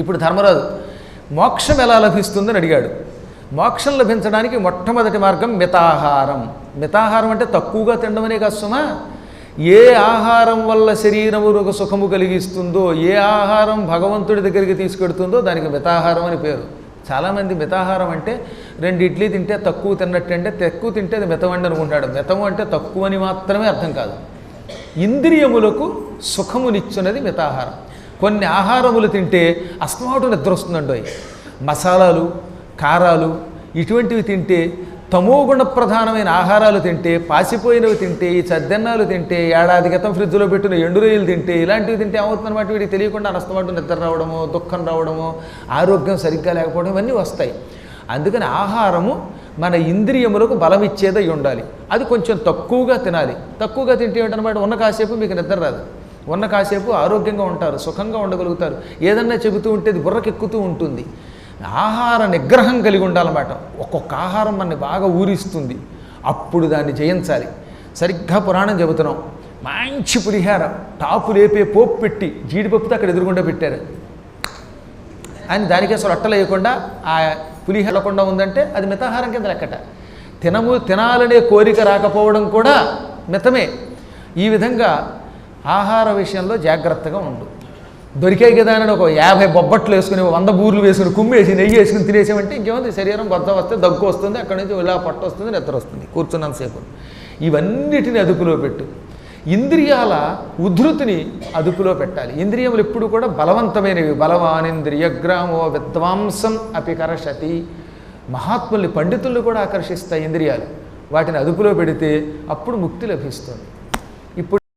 ఇప్పుడు ధర్మరాజు మోక్షం ఎలా లభిస్తుందని అడిగాడు. మోక్షం లభించడానికి మొట్టమొదటి మార్గం మితాహారం. మితాహారం అంటే తక్కువగా తినడమనే కాదు సుమా, ఏ ఆహారం వల్ల శరీరములకు సుఖము కలిగిస్తుందో, ఏ ఆహారం భగవంతుడి దగ్గరికి తీసుకెడుతుందో దానికి మితాహారం అని పేరు. చాలామంది మితాహారం అంటే 2 ఇడ్లీ తింటే తక్కువ తిన్నట్టు, అంటే తక్కువ తింటే అది మితమండి అనుకుంటాడు. మితము అంటే తక్కువ అని మాత్రమే అర్థం కాదు. ఇంద్రియములకు సుఖమునిచ్చున్నది మితాహారం. కొన్ని ఆహారములు తింటే అస్తమాటు నిద్ర వస్తుందండి. మసాలాలు, కారాలు ఇటువంటివి తింటే, తమోగుణ ప్రధానమైన ఆహారాలు తింటే, పాసిపోయినవి తింటే, ఈ చద్దెన్నాలు తింటే, ఏడాది క్రితం ఫ్రిడ్జ్లో పెట్టిన ఎండు రొయ్యలు తింటే, ఇలాంటివి తింటే ఏమవుతుందన్నమాట, వీడికి తెలియకుండా అస్తమాటు నిద్ర రావడము, దుఃఖం రావడము, ఆరోగ్యం సరిగ్గా లేకపోవడం ఇవన్నీ వస్తాయి. అందుకని ఆహారము మన ఇంద్రియములకు బలం ఇచ్చేదై ఉండాలి. అది కొంచెం తక్కువగా తినాలి. తక్కువగా తింటే ఏంటన్నమాట, ఉన్న కాసేపు మీకు నిద్ర రాదు, ఉన్న కాసేపు ఆరోగ్యంగా ఉంటారు, సుఖంగా ఉండగలుగుతారు. ఏదన్నా చెబుతూ ఉంటే అది బుర్రకెక్కుతూ ఉంటుంది. ఆహార నిగ్రహం కలిగి ఉండాలన్నమాట. ఒక్కొక్క ఆహారం మనని బాగా ఊరిస్తుంది, అప్పుడు దాన్ని జయించాలి. సరిగ్గా పురాణం చెబుతున్నాం. మంచి పులిహార టాపు లేపే పోపు పెట్టి జీడిపప్పుతో అక్కడ ఎదురుగుండా పెట్టారు అని దానికి అసలు అట్టలేయకుండా ఆ పులిహోర వెళ్ళకుండా ఉందంటే అది మితాహారం కింద లెక్కట. తినాలనే కోరిక రాకపోవడం కూడా మితమే. ఈ విధంగా ఆహార విషయంలో జాగ్రత్తగా ఉండు. దొరికాయి కదా అని ఒక 50 బొబ్బట్లు వేసుకుని 100 బూర్లు వేసుకుని కుమ్మేసి నెయ్యి వేసుకుని తినేసామంటే ఇంకేముంది, శరీరం బొద్ద వస్తే దగ్గు వస్తుంది, అక్కడి నుంచి ఇలా పట్టు వస్తుంది, నిద్ర వస్తుంది కూర్చున్నంతసేపు. ఇవన్నిటిని అదుపులో పెట్టు. ఇంద్రియాల ఉద్ధృతిని అదుపులో పెట్టాలి. ఇంద్రియములు ఎప్పుడు కూడా బలవంతమైనవి. బలవానింద్రియగ్రామో విద్వాంసం అపికర్షతి. మహాత్ముల్ని, పండితుల్ని కూడా ఆకర్షిస్తాయి ఇంద్రియాలు. వాటిని అదుపులో పెడితే అప్పుడు ముక్తి లభిస్తుంది.